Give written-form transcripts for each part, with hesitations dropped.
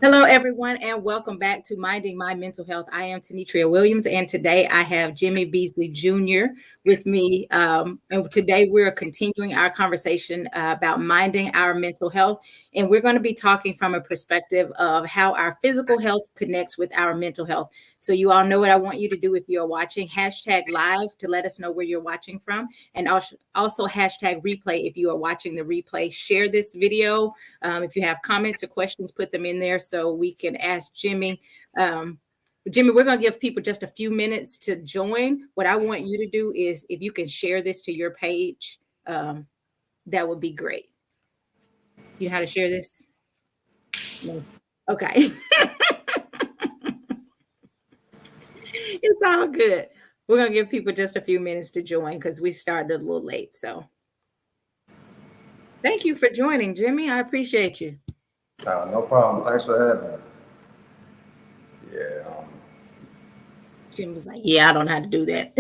Hello, everyone, and welcome back to Minding My Mental Health. I am Tenetria Williams, and today I have Jimmy Beaslley Jr. with me. And today we're continuing our conversation about minding our mental health. And we're going to be talking from a perspective of how our physical health connects with our mental health. So you all know what I want you to do if you're watching. Hashtag live to let us know where you're watching from. And also hashtag replay if you are watching the replay. Share this video. If you have comments or questions, put them in there so we can ask Jimmy. Jimmy, we're going to give people just a few minutes to join. What I want you to do is if you can share this to your page, that would be great. You know how to share this? No. Okay. It's all good. We're going to give people just a few minutes to join because we started a little late. So thank you for joining, Jimmy. I appreciate you. No problem. Thanks for having me. Yeah. Jim was like, yeah, I don't know how to do that.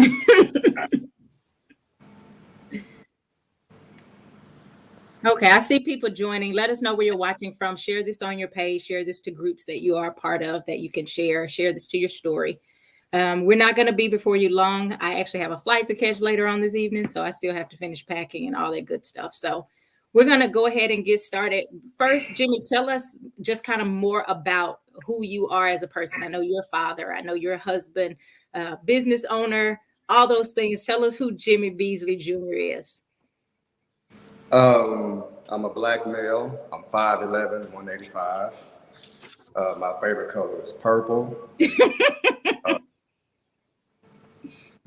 Okay, I see people joining. Let us know where you're watching from. Share this on your page. Share this to groups that you are a part of that you can share. Share this to your story. We're not going to be before you long. I actually have a flight to catch later on this evening, so I still have to finish packing and all that good stuff. So we're going to go ahead and get started. First, Jimmy, tell us just kind of more about who you are as a person. I know you're a father. I know you're a husband, business owner, all those things. Tell us who Jimmy Beaslley Jr. is. I'm a black male. I'm 5'11", 185. My favorite color is purple. You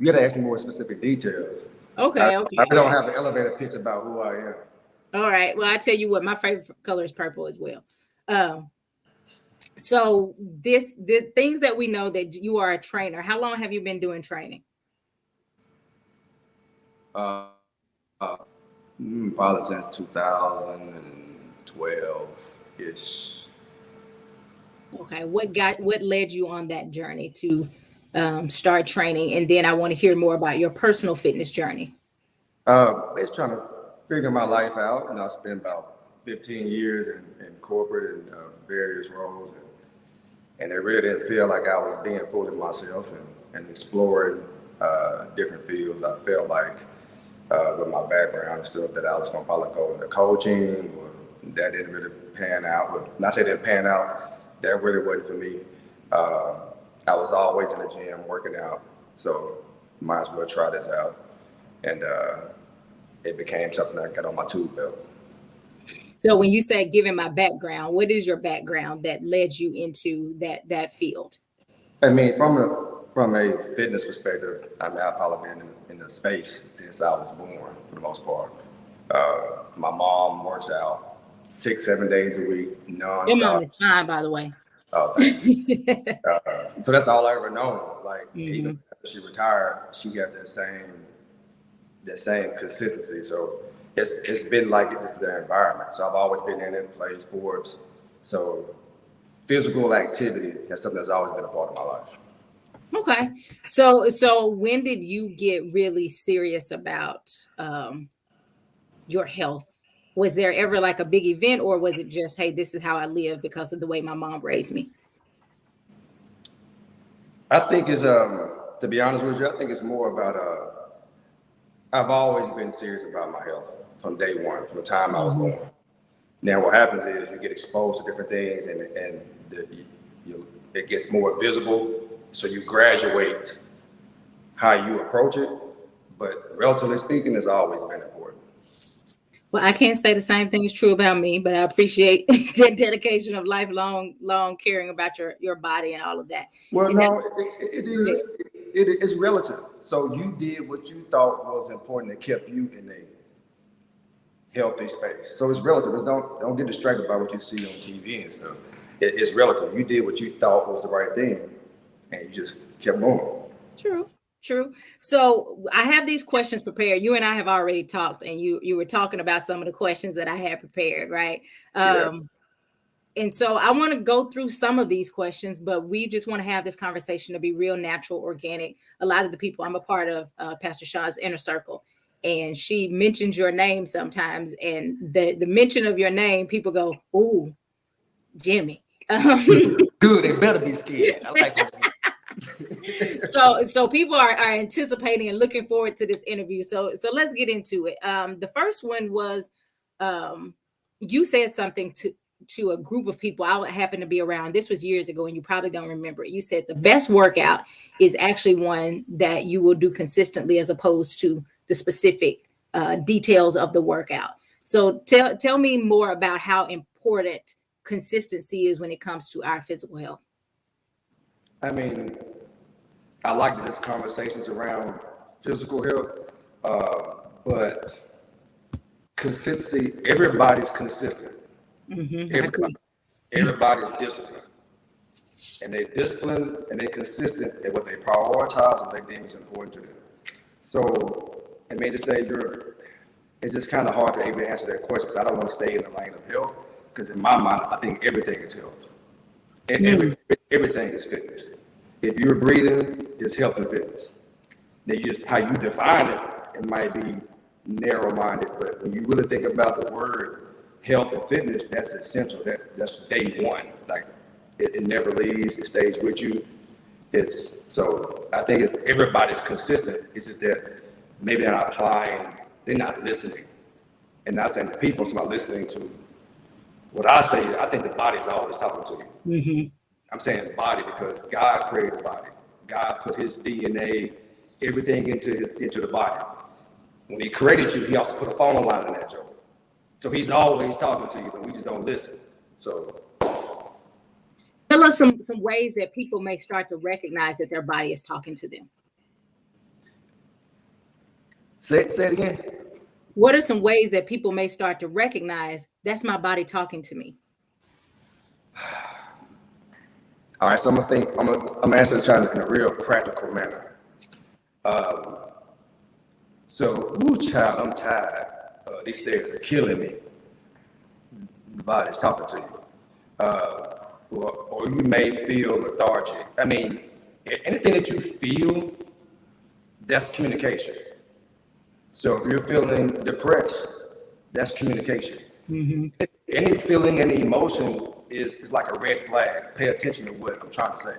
got to ask me more specific details. Okay. I don't have an elevator pitch about who I am. All right. Well, I tell you what, my favorite color is purple as well. So the things that we know that you are a trainer. How long have you been doing training? Probably since 2012-ish. Okay. What led you on that journey to start training? And then I want to hear more about your personal fitness journey. It's trying to figure my life out, and I spent about 15 years in corporate and various roles, and it really didn't feel like I was being fully myself and exploring different fields. I felt like with my background and stuff that I was going to probably go into coaching, or that didn't really pan out. But when I say it didn't pan out, that really wasn't for me. I was always in the gym working out, so might as well try this out. And it became something I got on my tool belt. So when you say given my background, what is your background that led you into that field? I mean, from a fitness perspective, I mean, I've probably been in the space since I was born, for the most part. My mom works out 6-7 days a week, nonstop. Your mom is fine, by the way. Oh, thank you. So that's all I ever known. Like, even after she retired, she has that same consistency. So it's been like it's their environment. So I've always been in it, played sports. So physical activity is something that's always been a part of my life. Okay. So when did you get really serious about your health? Was there ever like a big event, or was it just, hey, this is how I live because of the way my mom raised me? I think it's to be honest with you, I think it's more about I've always been serious about my health from day one, from the time I was born. Now what happens is you get exposed to different things, and it gets more visible. So you graduate how you approach it, but relatively speaking, it's always been important. Well, I can't say the same thing is true about me, but I appreciate that dedication of lifelong caring about your body and all of that. Well, no, it is. It is relative. So you did what you thought was important that kept you in a healthy space. So it's relative. Don't get distracted by what you see on TV and stuff. It's relative. You did what you thought was the right thing, and you just kept going. True. So I have these questions prepared. You and I have already talked, and you were talking about some of the questions that I had prepared, right? And so I want to go through some of these questions, but we just want to have this conversation to be real, natural, organic. A lot of the people I'm a part of, Pastor Shaw's inner circle, and she mentions your name sometimes, and the mention of your name, people go, "Ooh, Jimmy." Good, they better be scared. I like that. So people are anticipating and looking forward to this interview. So let's get into it. The first one was you said something to a group of people I happened to be around. This was years ago, and you probably don't remember it. You said the best workout is actually one that you will do consistently, as opposed to the specific details of the workout. So tell me more about how important consistency is when it comes to our physical health. I mean, I like this conversations around physical health, but consistency, everybody's consistent. Everybody's disciplined. And they're disciplined and they're consistent at what they prioritize and they deem is important to them. So, I mean, to say it's just kind of hard to even answer that question because I don't want to stay in the lane of health, because in my mind, I think everything is health. Everything is fitness. If you're breathing, it's health and fitness. Now, just how you define it, it might be narrow-minded, but when you really think about the word health and fitness, that's essential. That's day one. Like it never leaves. It stays with you. So I think everybody's consistent. It's just that maybe they're not applying. They're not listening. And not saying the people, it's about listening to what I say. I think the body's always talking to you. I'm saying body because God created the body. God put his DNA, everything into the body. When he created you, he also put a phone line in that joke. So he's always talking to you, but we just don't listen. So tell us some ways that people may start to recognize that their body is talking to them. Say it again. What are some ways that people may start to recognize that's my body talking to me? All right, so I'm gonna answer this in a real practical manner. Child, I'm tired. These stairs are killing me. The body's talking to you. Or you may feel lethargic. I mean, anything that you feel, that's communication. So if you're feeling depressed, that's communication. Any feeling, any emotion is like a red flag. Pay attention to what I'm trying to say.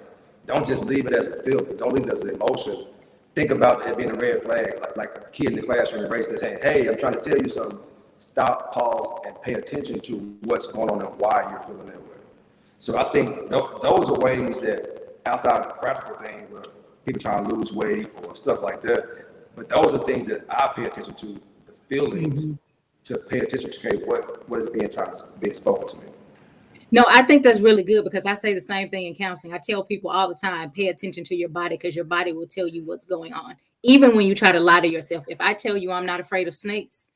Don't just leave it as a feeling. Don't leave it as an emotion. Think about it being a red flag, like a kid in the classroom raising and saying, hey, I'm trying to tell you something. Stop, pause, and pay attention to what's going on and why you're feeling that way. So I think those are ways that outside of the practical thing, where people trying to lose weight or stuff like that, but those are things that I pay attention to, the feelings, to pay attention to, okay, what is being spoken to me. No, I think that's really good, because I say the same thing in counseling. I tell people all the time, pay attention to your body, because your body will tell you what's going on. Even when you try to lie to yourself. If I tell you I'm not afraid of snakes,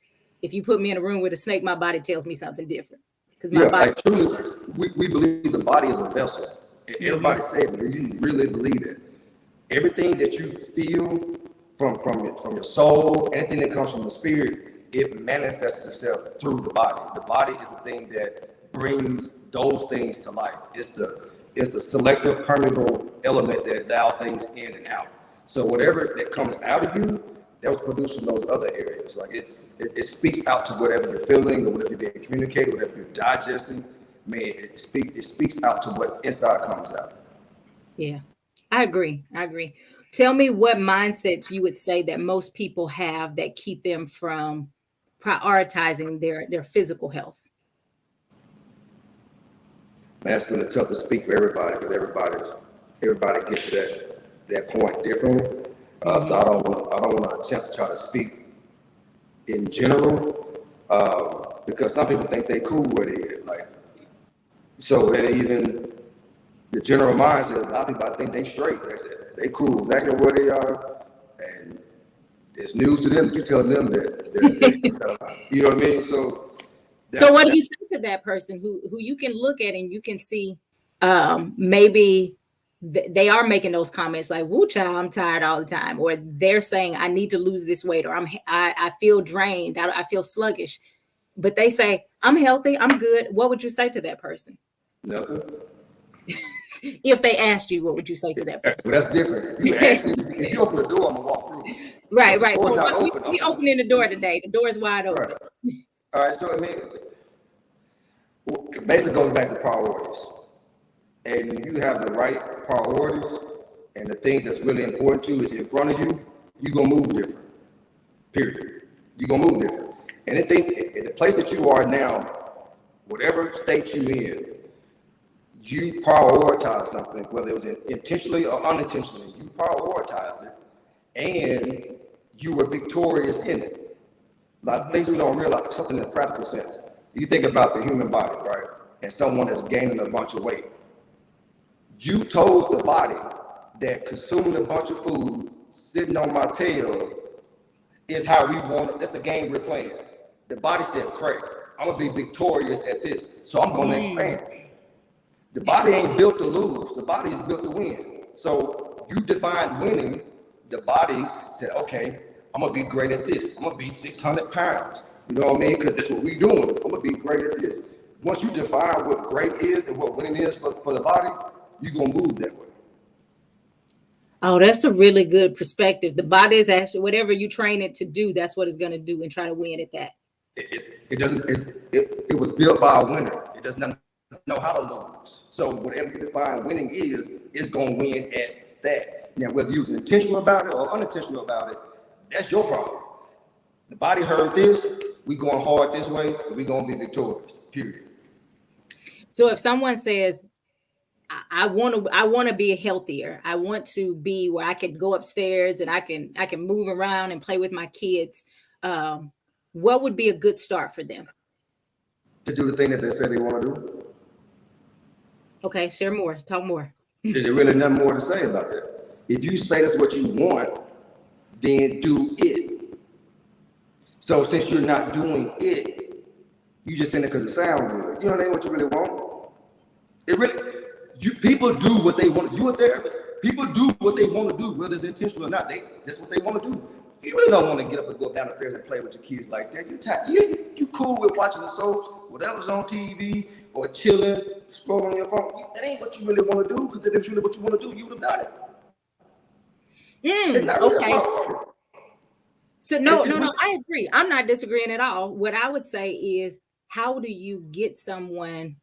if you put me in a room with a snake, my body tells me something different. Like truly, we believe the body is a vessel. Everybody says it. You really believe it. Everything that you feel from your soul, anything that comes from the spirit, it manifests itself through the body. The body is the thing that brings those things to life. It's the selective permeable element that allows things in and out. So whatever that comes out of you, that was producing those other areas. Like it speaks out to whatever you're feeling or whatever you're being communicated, whatever you're digesting. Man, it speaks out to what inside comes out. Yeah, I agree. Tell me what mindsets you would say that most people have that keep them from prioritizing their physical health. Man, it's really tough to speak for everybody, because everybody gets to that point differently. So I don't want to attempt to try to speak in general, because some people think they cool where they is. Like, so that even the general mindset, a lot of people, I think they straight. They cool exactly where they are, and it's news to them that you telling them that you know what I mean? So what do you say to that person who you can look at and you can see maybe they are making those comments like, "Woo, child, I'm tired all the time," or they're saying, "I need to lose this weight," or I feel drained, I feel sluggish, but they say, "I'm healthy, I'm good." What would you say to that person? Nothing. If they asked you, what would you say to that person? Well, that's different. If you open the door, I'm gonna walk through. Right. So we opening the door today. The door is wide open. All right. So I mean, basically goes back to priorities. and you have the right priorities and the things that's really important to you is in front of you, you're gonna move different. Period. You're gonna move different. Anything, the place that you are now, whatever state you're in, you prioritize something, whether it was intentionally or unintentionally, you prioritize it, and you were victorious in it. Like things we don't realize, something in a practical sense. You think about the human body, right? And someone that's gaining a bunch of weight. You told the body that consuming a bunch of food, sitting on my tail, is how we want it. That's the game we're playing. The body said, Craig, I'm gonna be victorious at this, so I'm gonna expand. The body ain't built to lose. The body is built to win. So you define winning. The body said, okay, I'm gonna be great at this. I'm gonna be 600 pounds. You know what I mean? Because that's what we're doing. I'm gonna be great at this. Once you define what great is and what winning is for the body, you're gonna move that way. Oh, that's a really good perspective. The body is actually whatever you train it to do, that's what it's going to do and try to win at that. It was built by a winner. It does not know how to lose. So whatever you define winning is, it's going to win at that. Now, whether you're intentional about it or unintentional about it, that's your problem. The body heard this, we going hard this way, we're going to be victorious, period. So if someone says, I want to be healthier. I want to be where I could go upstairs and I can move around and play with my kids. What would be a good start for them? To do the thing that they said they want to do. Okay, share more. Talk more. There's really nothing more to say about that. If you say that's what you want, then do it. So since you're not doing it, you just saying it because it sounds good. You know, that ain't what you really want. People do what they want to do. You're a therapist. People do what they want to do, whether it's intentional or not. That's what they want to do. You really don't want to get up and go down the stairs and play with your kids like that. You cool with watching the soaps, whatever's on TV, or chilling, scrolling on your phone. That ain't what you really want to do, because if it's really what you want to do, you would have done it. Okay. So no, I agree. I'm not disagreeing at all. What I would say is, how do you get someone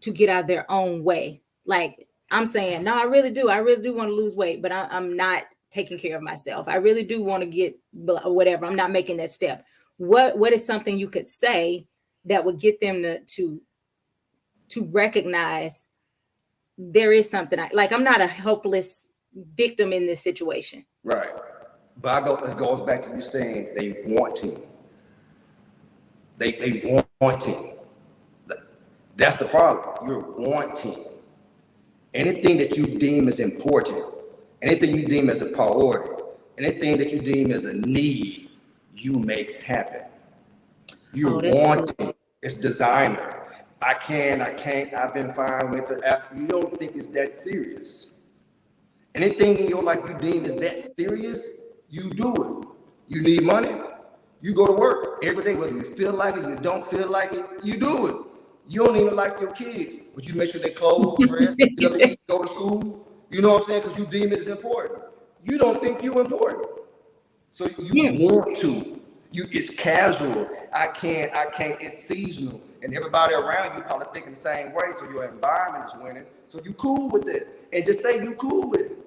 to get out of their own way? Like I'm saying, no, I really do want to lose weight, but I'm not taking care of myself. I really do want to get whatever. I'm not making that step. What is something you could say that would get them to recognize there is something like I'm not a helpless victim in this situation. Right. But it goes back to you saying they wanting. They wanting. That's the problem. You're wanting. Anything that you deem as important, anything you deem as a priority, anything that you deem as a need, you make happen. You're wanting. Cool. It's designer. I can't, I've been fine with it. You don't think it's that serious. Anything in your life you deem is that serious, you do it. You need money, you go to work every day, whether you feel like it, you don't feel like it, you do it. You don't even like your kids, but you make sure they clothes, dress, get up and eat, go to school. You know what I'm saying? Because you deem it as important. You don't think you're important. So you want to. It's casual. I can't, it's seasonal. And everybody around you probably thinking the same way, so your environment is winning. So you cool with it. And just say you cool with it.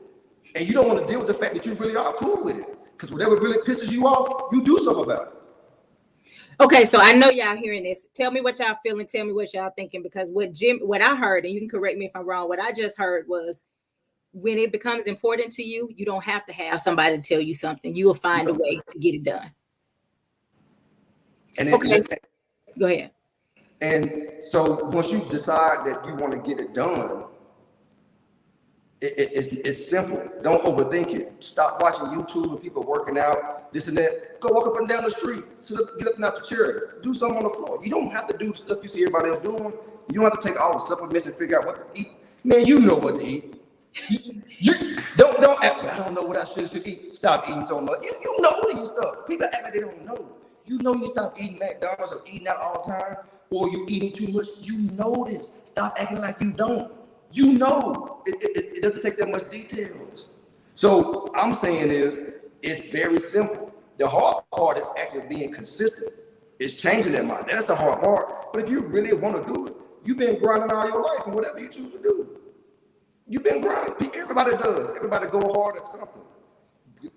And you don't want to deal with the fact that you really are cool with it. Because whatever really pisses you off, you do something about it. Okay, so I know y'all hearing this. Tell me what y'all feeling. Tell me what y'all thinking. Because what I heard, and you can correct me if I'm wrong, what I just heard was when it becomes important to you, you don't have to have somebody to tell you something. You will find a way to get it done. And okay, go ahead. And so once you decide that you want to get it done, it's simple. Don't overthink it. Stop watching YouTube and people working out, this and that. Go walk up and down the street. Sit up, get up and out the chair. Do something on the floor. You don't have to do stuff you see everybody else doing. You don't have to take all the supplements and figure out what to eat. Man, you know what to eat. You don't act, I don't know what I should eat. Stop eating so much. You know these stuff. People act like they don't know. You know you stop eating McDonald's or eating out all the time, or you eating too much. You know this. Stop acting like you don't. You know, it doesn't take that much details. So I'm saying is, it's very simple. The hard part is actually being consistent. It's changing their mind. That's the hard part. But if you really want to do it, You've been grinding all your life and whatever you choose to do. You've been grinding. Everybody does. Everybody go hard at something.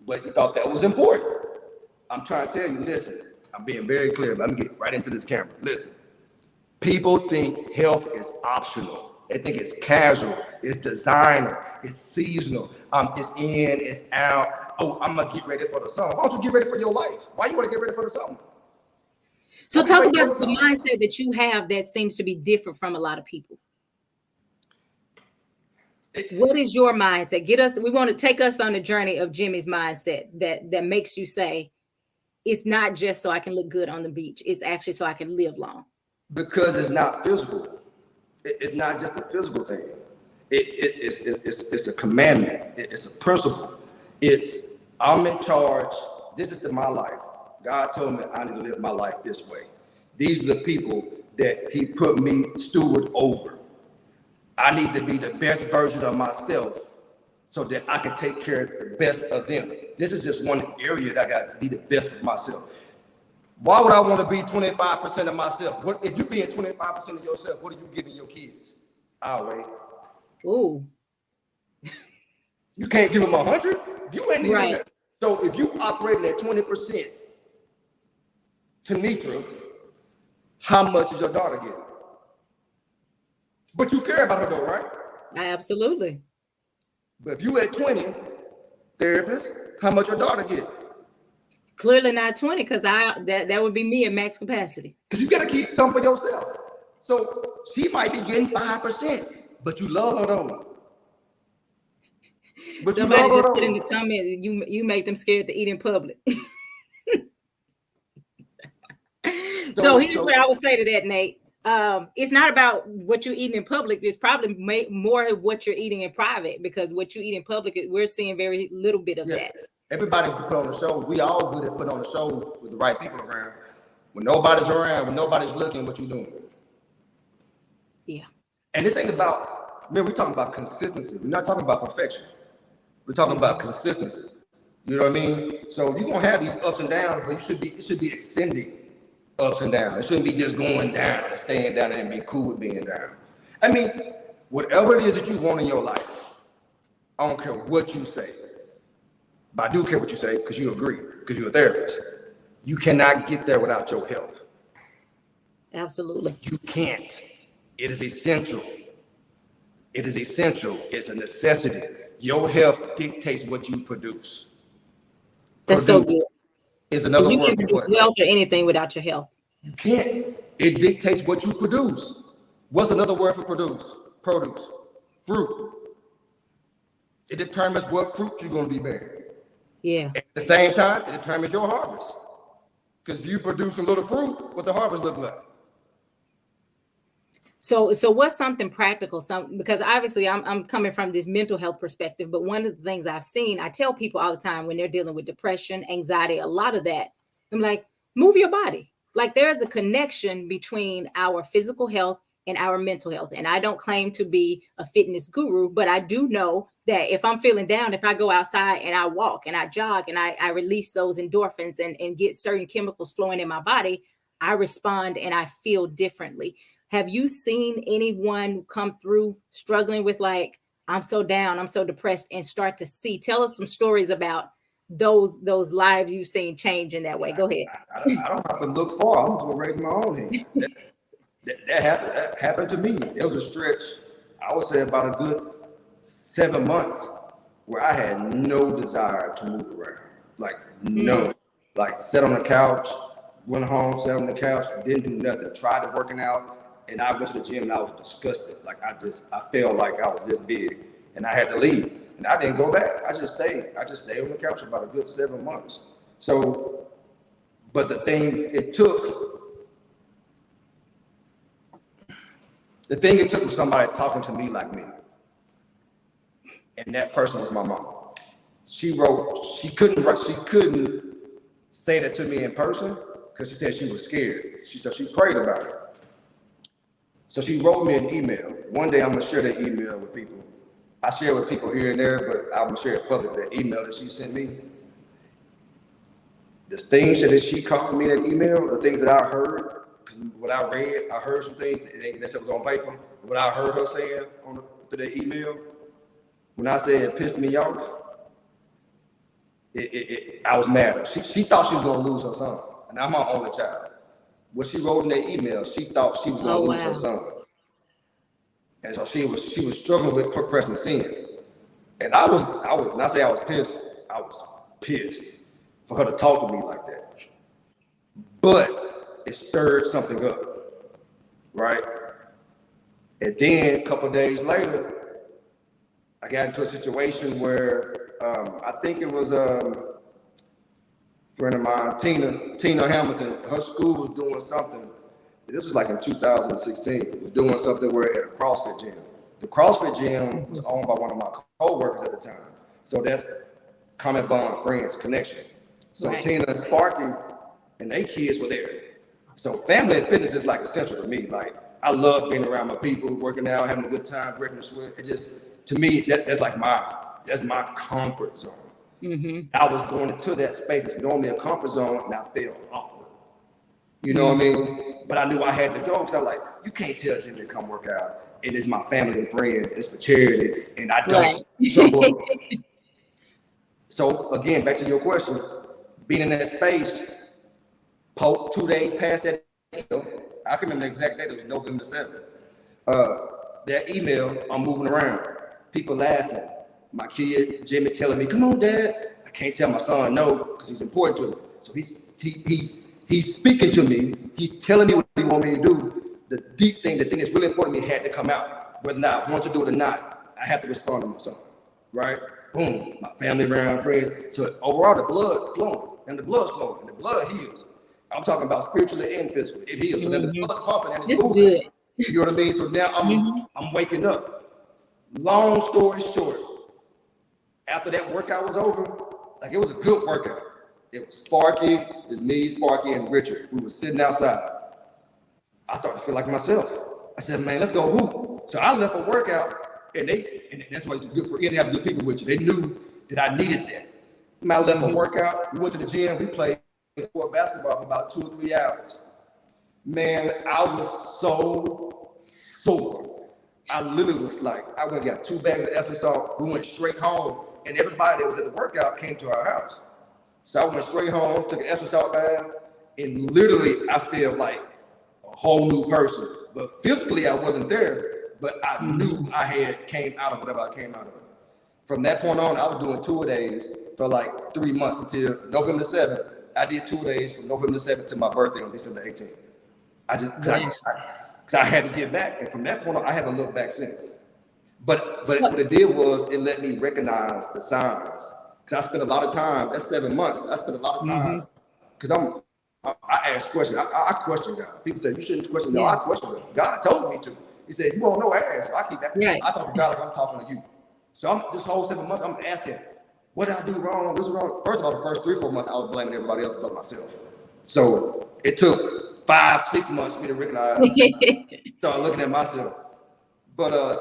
But you thought that was important. I'm trying to tell you, listen, I'm being very clear, but I'm getting right into this camera. Listen, people think health is optional. They think it's casual, it's designer, it's seasonal, it's in, it's out. Oh, I'm gonna get ready for the summer. Why don't you get ready for your life? Why you want to get ready for the summer? So talk about the mindset that you have that seems to be different from a lot of people. What is your mindset? We want to take us on the journey of Jimmy's mindset that makes you say, it's not just so I can look good on the beach. It's actually so I can live long. Because it's not physical. It's not just a physical thing. It's a commandment. It's a principle. I'm in charge. This is my life. God told me I need to live my life this way. These are the people that he put me steward over. I need to be the best version of myself so that I can take care of the best of them. This is just one area that I got to be the best of myself. Why would I want to be 25% of myself? What if you being 25% of yourself? What are you giving your kids? I'll wait. Ooh. You can't give them 100. You ain't even right. That. So if you operating at 20%, Tenitra, how much is your daughter getting? But you care about her though, right? Absolutely. But if you at 20, therapist, how much your daughter get? Clearly not 20, because that would be me at max capacity. Because you gotta keep some for yourself. So she might be getting 5%, but you love her though. But somebody just put in the comments, you make them scared to eat in public. So here's what I would say to that, Nate. It's not about what you're eating in public. It's probably more of what you're eating in private, because what you eat in public, we're seeing very little bit of that. Everybody can put on the show. We all good at putting on the show with the right people around. When nobody's around, when nobody's looking, what you doing? Yeah. And this ain't about, we're talking about consistency. We're not talking about perfection. We're talking about consistency. You know what I mean? So you're gonna have these ups and downs, but it should be extending ups and downs. It shouldn't be just going down and staying down and being cool with being down. I mean, whatever it is that you want in your life, I don't care what you say. But I do care what you say because you agree, because you're a therapist. You cannot get there without your health. Absolutely. You can't. It is essential. It is essential. It's a necessity. Your health dictates what you produce. That's so good. Is another word. You can't produce wealth or anything without your health. You can't. It dictates what you produce. What's another word for produce? Produce. Fruit. It determines what fruit you're going to be bearing. Yeah. At the same time, it determines your harvest. Because if you produce a little fruit, what the harvest look like? So what's something practical? Because obviously I'm coming from this mental health perspective, but one of the things I've seen, I tell people all the time when they're dealing with depression, anxiety, a lot of that, I'm like, move your body. Like there's a connection between our physical health and our mental health. And I don't claim to be a fitness guru, but I do know that if I'm feeling down, if I go outside and I walk and I jog and I release those endorphins and get certain chemicals flowing in my body, I respond and I feel differently. Have you seen anyone come through struggling with like, I'm so down, I'm so depressed, and start to see? Tell us some stories about those lives you've seen change in that way. Go ahead. I don't have to look far. I'm just gonna raise my own hand. That happened to me. It was a stretch, I would say about a good 7 months where I had no desire to move around. Like no. Like sat on the couch, went home, sat on the couch, didn't do nothing. Tried to working out. And I went to the gym and I was disgusted. Like I felt like I was this big and I had to leave. And I didn't go back. I just stayed on the couch for about a good 7 months. So, but the thing it took was somebody talking to me like me. And that person was my mom. She couldn't say that to me in person because she said she was scared. She prayed about it. So she wrote me an email. One day I'm gonna share that email with people. I share with people here and there, but I'm gonna share it publicly. That email that she sent me. The things that she called me in that email, the things that I heard, what I read, I heard some things, it ain't necessarily was on paper. What I heard her saying through the email, when I said it pissed me off, I was mad. She thought she was gonna lose her son, and I'm my only child. What she wrote in that email, she thought she was gonna lose her son, and so she was struggling with suppressing sin. And I was when I say I was pissed for her to talk to me like that. But it stirred something up, right? And then a couple of days later, I got into a situation where I think it was a friend of mine, Tina Hamilton. Her school was doing something. This was like in 2016. It was doing something where at a CrossFit gym. The CrossFit gym was owned by one of my co-workers at the time. So that's common bond, friends, connection. So right. Tina and Sparky and their kids were there. So family and fitness is like essential to me. Like I love being around my people, working out, having a good time, breaking the sweat. It just, to me, that's my comfort zone. Mm-hmm. I was going into that space. It's normally a comfort zone, and I felt awkward. You know what I mean? But I knew I had to go because I was like, you can't tell Jimmy to come work out. It is my family and friends. It's for charity, and I don't. Right. So again, back to your question, being in that space, 2 days past that email, I can remember the exact date. It was November 7th. That email, I'm moving around, people laughing. My kid, Jimmy, telling me, "Come on, Dad." I can't tell my son no because he's important to me. So he's speaking to me. He's telling me what he wants me to do. The thing that's really important to me had to come out. Whether or not I want to do it or not, I have to respond to my son. Right? Boom. My family around, friends. So overall, the blood flowing, and the blood's flowing, and the blood heals. I'm talking about spiritually and physically. It heals. So then the blood's pumping and it's moving. Good. You know what I mean? So now I'm waking up. Long story short, after that workout was over, like it was a good workout. It was Sparky, it's me, Sparky, and Richard. We were sitting outside. I started to feel like myself. I said, man, let's go hoop. So I left a workout, and that's why it's good for you to have good people with you. They knew that I needed that. I left a workout, we went to the gym, we played basketball for about 2 or 3 hours. Man, I was so sore. I literally was like, I went and got 2 bags of Epsom salt. We went straight home, and everybody that was at the workout came to our house. So I went straight home, took an Epsom salt bath, and literally I feel like a whole new person. But physically I wasn't there, but I knew I had came out of whatever I came out of. From that point on, I was doing 2-a-days for like 3 months until November 7th. I did 2-a-days from November 7th to my birthday on December 18th. Because I had to get back, and from that point on, I haven't looked back since. But what it did was it let me recognize the signs. Because I spent a lot of time. That's 7 months. I spent a lot of time because I ask questions. I question God. People say you shouldn't question God. I question God. God told me to. He said you won't know. Ask. So I keep asking. I talk to God like I'm talking to you. So I'm this whole 7 months. I'm asking, what did I do wrong? What's wrong? First of all, the first 3 or 4 months, I was blaming everybody else but myself. So it took 5, 6 months for me to recognize, start looking at myself. But I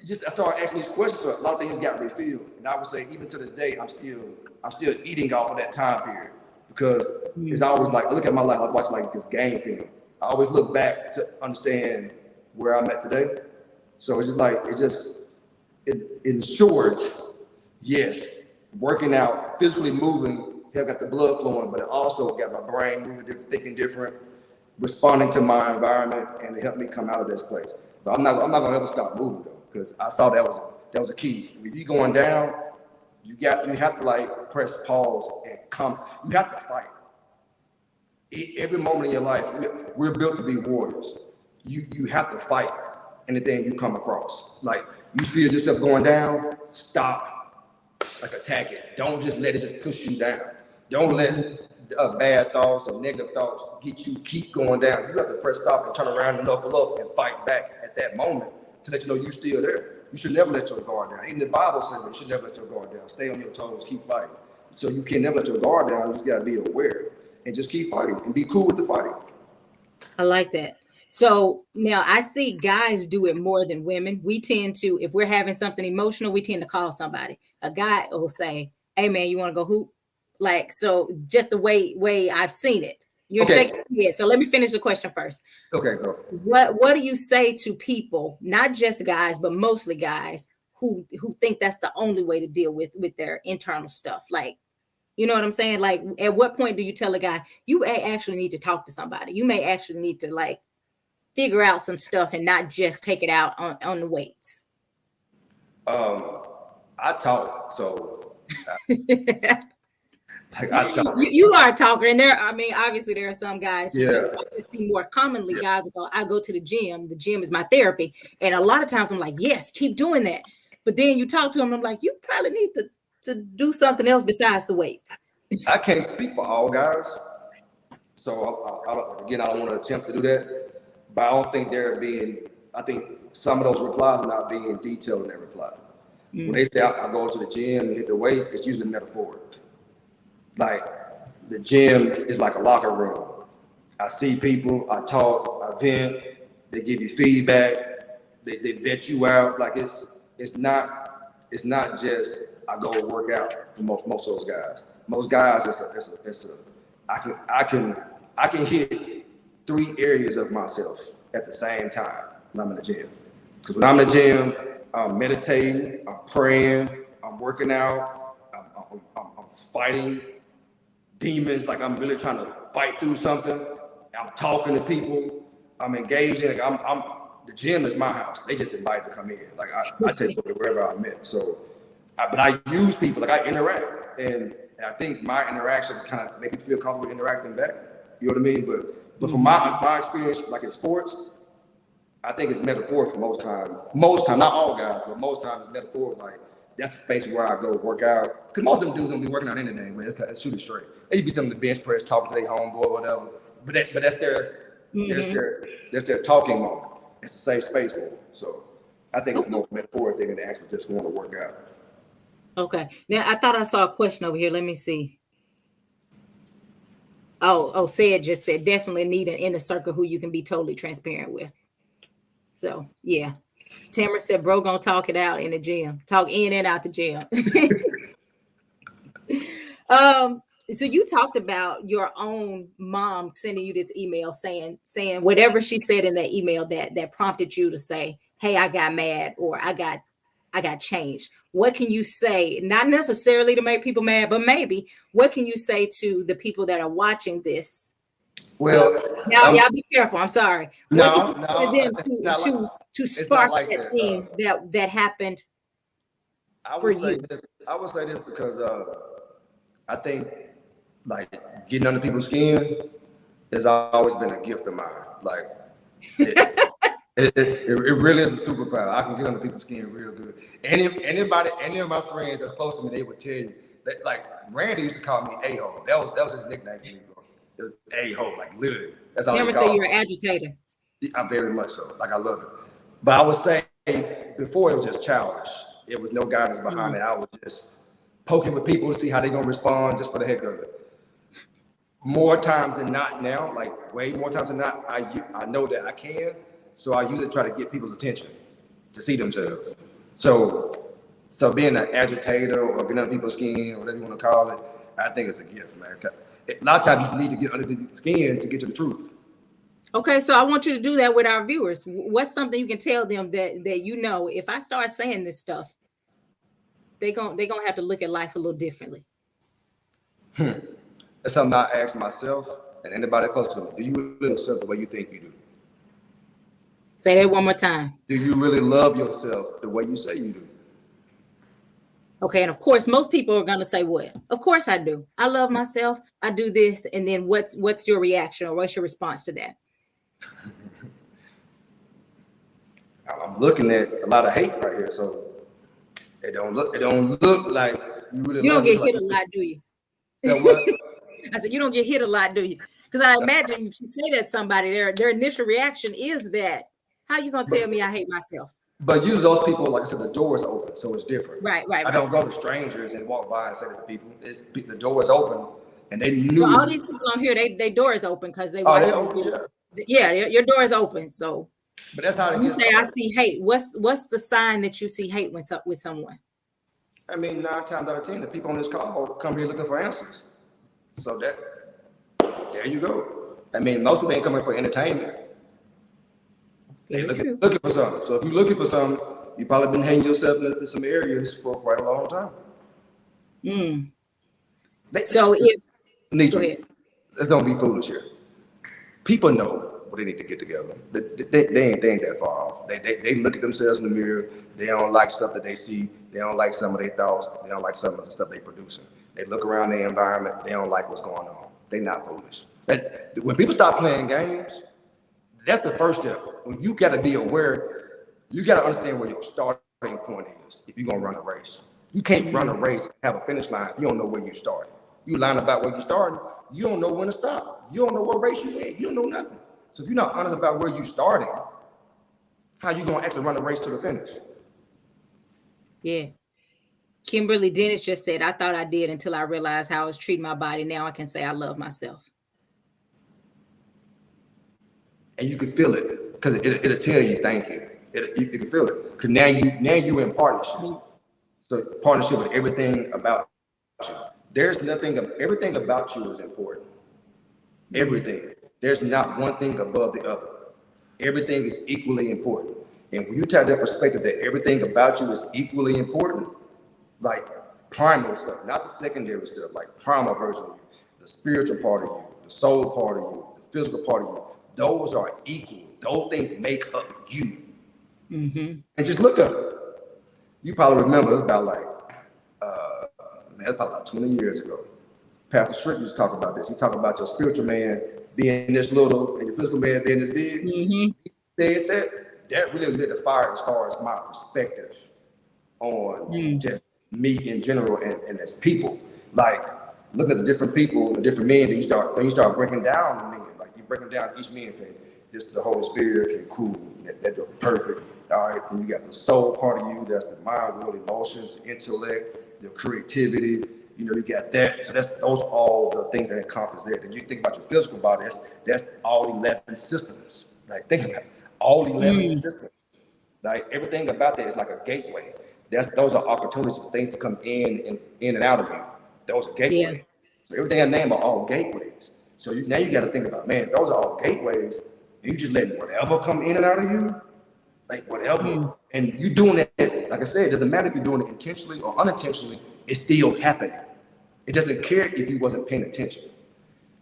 started asking these questions, so a lot of things got refilled. And I would say, even to this day, I'm still eating off of that time period because it's always like I look at my life, I watch like this game film. I always look back to understand where I'm at today. So it's just in short, yes, working out, physically moving, have got the blood flowing, but it also got my brain moving different, thinking different, responding to my environment, and it helped me come out of this place. But I'm not gonna ever stop moving though, because I saw that was a key. If you're going down, you have to like press pause and come. You have to fight. Every moment in your life, we're built to be warriors. You have to fight anything you come across. Like you feel yourself going down, stop. Like attack it. Don't just let it just push you down. Don't let bad thoughts or negative thoughts get you keep going down. You have to press stop and turn around and knuckle up and fight back at that moment to let you know you're still there. You should never let your guard down. Even the Bible says you should never let your guard down. Stay on your toes, keep fighting. So you can never let your guard down. You just gotta be aware and just keep fighting and be cool with the fighting. I like that. So now I see guys do it more than women. We tend to, if we're having something emotional, we tend to call somebody. A guy will say, "Hey man, you want to go hoop?" Like, so just the way I've seen it. You're Okay. shaking your head. So let me finish the question first. Okay, go. What do you say to people, not just guys, but mostly guys who think that's the only way to deal with their internal stuff? Like, you know what I'm saying? Like, at what point do you tell a guy you may actually need to talk to somebody? You may actually need to like figure out some stuff and not just take it out on the weights. I talk, so like I talk. You are a talker, and obviously there are some guys who Yeah. I see more commonly. Guys will go, I go to the gym. The gym is my therapy, and a lot of times I'm like, yes, keep doing that. But then you talk to them, I'm like, you probably need to do something else besides the weights. I can't speak for all guys, so I don't want to attempt to do that. But I don't think I think some of those replies are not being detailed in their reply. When they say I go to the gym and hit the weights, it's usually metaphoric. Like the gym is like a locker room. I see people, I talk, I vent, they give you feedback, they vet you out. Like it's not just I go work out for most of those guys. Most guys, I can hit 3 areas of myself at the same time when I'm in the gym. Because when I'm in the gym, I'm meditating, I'm praying, I'm working out, I'm fighting demons, like I'm really trying to fight through something. I'm talking to people, I'm engaging. Like the gym is my house. They just invite to come in. Like I take people wherever I'm at. So, but I use people, like I interact, and I think my interaction kind of make me feel comfortable interacting back. You know what I mean? But from my experience, like in sports, I think it's metaphoric for most time. Most time, not all guys, but most times it's metaphoric. Like that's the space where I go work out. Because most of them dudes don't be working out anything, man. It's shooting straight. They be sitting on the bench press, talking to their homeboy or whatever. But that's their talking moment. It's a safe space for them. So I think it's more metaphoric thing than actually just going to work out. Okay. Now I thought I saw a question over here. Let me see. Said just said definitely need an inner circle who you can be totally transparent with. So yeah. Tamara said, bro, gonna talk it out in the gym. Talk in and out the gym. So you talked about your own mom sending you this email saying whatever she said in that email that prompted you to say, hey, I got mad, or I got changed. What can you say? Not necessarily to make people mad, but maybe what can you say to the people that are watching this? Well, y'all be careful. I'm sorry. No, to spark like that thing that happened. I would say this because I think like getting under people's skin has always been a gift of mine. Like it really is a superpower. I can get under people's skin real good. Any of my friends that's close to me, they would tell you that, like, Randy used to call me A-hole. That was his nickname for me, bro. It was A-hole, like literally. That's all. Never say you're an agitator. I'm very much so. Like I love it. But I would say before it was just childish. It was no guidance behind it. I was just poking with people to see how they're gonna respond just for the heck of it. More times than not now, like way more times than not, I know that I can. So I usually try to get people's attention to see themselves. So being an agitator or getting under people's skin or whatever you want to call it, I think it's a gift, man. A lot of times you need to get under the skin to get to the truth. Okay, so I want you to do that with our viewers. What's something you can tell them that you know, if I start saying this stuff, they're gonna have to look at life a little differently. That's something I ask myself and anybody close to me. Do you really love yourself the way you think you do? Say that one more time. Do you really love yourself the way you say you do? Okay, and of course, most people are gonna say what? Of course I do. I love myself. I do this, and then what's your reaction or what's your response to that? I'm looking at a lot of hate right here, so it don't look like you really. You don't get hit a lot, do you? So what? I said you don't get hit a lot, do you? Because I imagine if you say that to somebody, their initial reaction is that, how you gonna tell me I hate myself? But usually those people, like I said, the door is open, so it's different. Right. I don't go to strangers and walk by and say that to people. The door is open, and they knew. So all these people on here, they door is open because they. Oh, they open, yeah. Your door is open. So. But that's how you say. I see hate. What's the sign that you see hate with someone? I mean, 9 times out of 10, the people on this call come here looking for answers. So there you go. I mean, most people ain't coming for entertainment. They looking for something. So if you're looking for something, you probably been hanging yourself in some areas for quite a long time. So if go Nitra, ahead. let's don't be foolish here. People know what they need to get together. They ain't that far off. They look at themselves in the mirror. They don't like stuff that they see. They don't like some of their thoughts. They don't like some of the stuff they producing. They look around their environment. They don't like what's going on. They not foolish. When people start playing games, that's the first step. When you got to be aware, you got to understand where your starting point is if you're going to run a race. You can't run a race and have a finish line if you don't know where you started. You line about where you started, you don't know when to stop. You don't know what race you in. You don't know nothing. So if you're not honest about where you starting, how you going to actually run a race to the finish? Yeah. Kimberly Dennis just said, I thought I did until I realized how I was treating my body. Now I can say I love myself. And you can feel it because it'll tell you thank you. You can feel it because now you in partnership. So partnership with everything about you. Everything about you is important. Everything. There's not one thing above the other. Everything is equally important. And when you take that perspective that everything about you is equally important, like primal stuff, not the secondary stuff, like primal version of you, the spiritual part of you, the soul part of you, the physical part of you, those are equal. Those things make up you. And just look at it. You probably remember it's about like, that's probably about 20 years ago. Pastor Strick used to talk about this. He talked about your spiritual man being this little and your physical man being this big. He said that really lit a fire as far as my perspective on just me in general and as people. Like looking at the different people, the different men, then you start breaking down the men. Like you breaking down each man, okay, this is the Holy Spirit, okay, cool, that's perfect. All right, and you got the soul part of you, that's the mind, will, emotions, intellect, your creativity, you got that. So those are all the things that encompass that. And you think about your physical body, that's all 11 systems. Like think about it, all 11 systems. Like everything about that is like a gateway. Those are opportunities for things to come in and out of you. Those are gateways. Yeah. So everything I name are all gateways. So now you got to think about, man, those are all gateways. And you just letting whatever come in and out of you, like whatever. And you doing it, like I said, it doesn't matter if you're doing it intentionally or unintentionally, it's still happening. It doesn't care if you wasn't paying attention.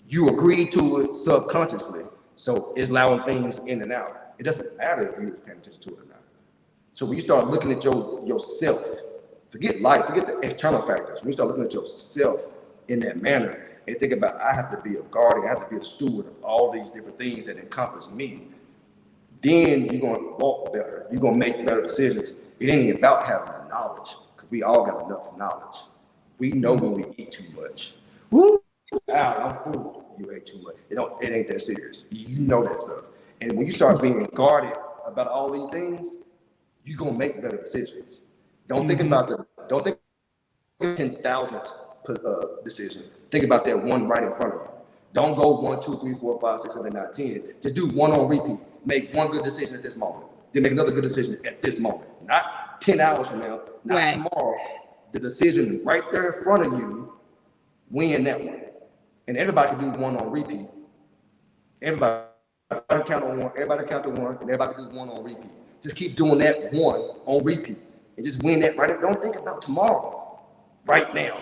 You agreed to it subconsciously, so it's allowing things in and out. It doesn't matter if you was paying attention to it or not. So when you start looking at yourself, forget life, forget the external factors. When you start looking at yourself in that manner and think about, I have to be a guardian, I have to be a steward of all these different things that encompass me, then you're going to walk better. You're going to make better decisions. It ain't even about having the knowledge, because we all got enough knowledge. We know when we eat too much. Woo! I'm full. You ate too much. It ain't that serious. You know that stuff. And when you start being guarded about all these things, you're gonna make better decisions. Don't think about 10,000th decision. Think about that one right in front of you. Don't go 1, 2, 3, 4, 5, 6, 7, 9, 10. Just do one on repeat. Make one good decision at this moment. Then make another good decision at this moment. Not 10 hours from now, not tomorrow. The decision right there in front of you, win that one. And everybody can do one on repeat. Everybody count on one, everybody count to one, and everybody can do one on repeat. Just keep doing that one on repeat. And just win that right now. Don't think about tomorrow. Right now.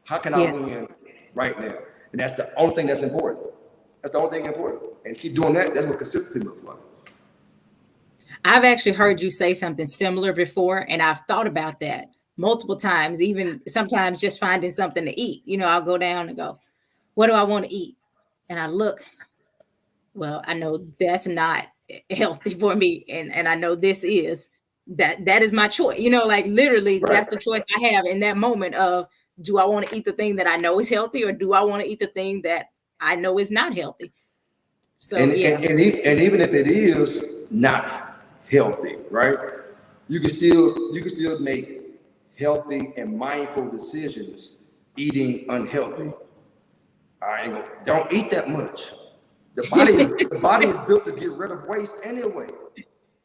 How can I win right now? And that's the only thing that's important. That's the only thing important. And keep doing that. That's what consistency looks like. I've actually heard you say something similar before, and I've thought about that multiple times, even sometimes just finding something to eat. I'll go down and go, what do I want to eat? And I look, well, I know that's not healthy for me. And I know this is, that is my choice. Like literally that's the choice I have in that moment of, do I want to eat the thing that I know is healthy, or do I want to eat the thing that I know is not healthy? So, and even if it is not healthy, right? You can still make healthy and mindful decisions eating unhealthy. Don't eat that much. The body is built to get rid of waste anyway,